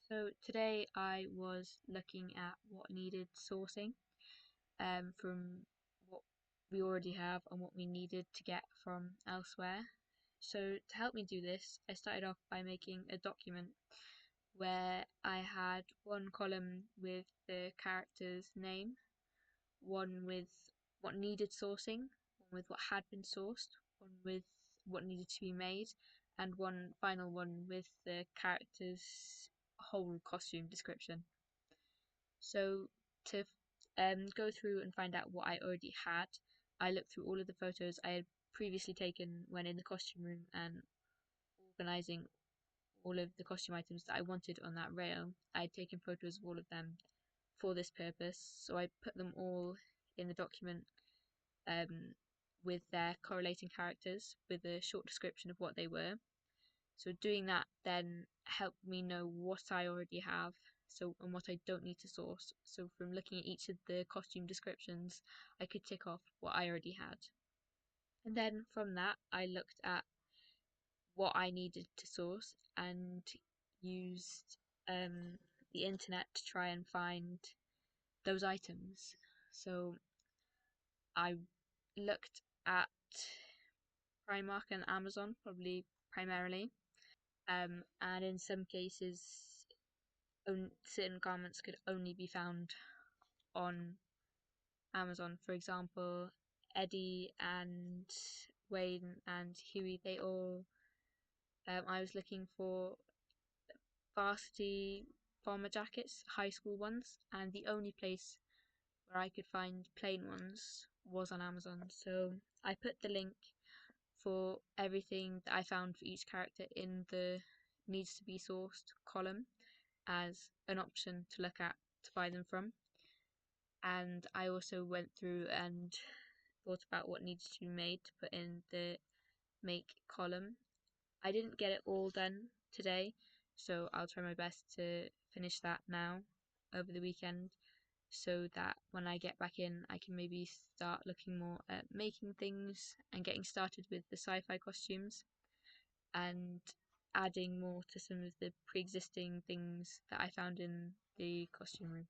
So today I was looking at what needed sourcing from what we already have and what we needed to get from elsewhere. So to help me do this, I started off by making a document where I had one column with the character's name, one with what needed sourcing, one with what had been sourced, one with what needed to be made, and one final one with the character's whole costume description. So to go through and find out what I already had, I looked through all of the photos I had previously taken when in the costume room and organizing all of the costume items that I wanted on that rail. I had taken photos of all of them for this purpose, so I put them all in the document um, with their correlating characters with a short description of what they were. So doing that then helped me know what I already have, and what I don't need to source. So from looking at each of the costume descriptions, I could tick off what I already had. And then from that, I looked at what I needed to source and used the internet to try and find those items. So I looked at Primark and Amazon, probably primarily, and in some cases, certain garments could only be found on Amazon. For example, Eddie and Wayne and Huey, they all, I was looking for varsity bomber jackets, high school ones, and the only place where I could find plain ones was on Amazon. So I put the link for everything that I found for each character in the needs to be sourced column as an option to look at to buy them from. And I also went through and thought about what needs to be made to put in the make column. I didn't get it all done today, so I'll try my best to finish that now over the weekend so that when I get back in, I can maybe start looking more at making things and getting started with the sci-fi costumes and adding more to some of the pre-existing things that I found in the costume room.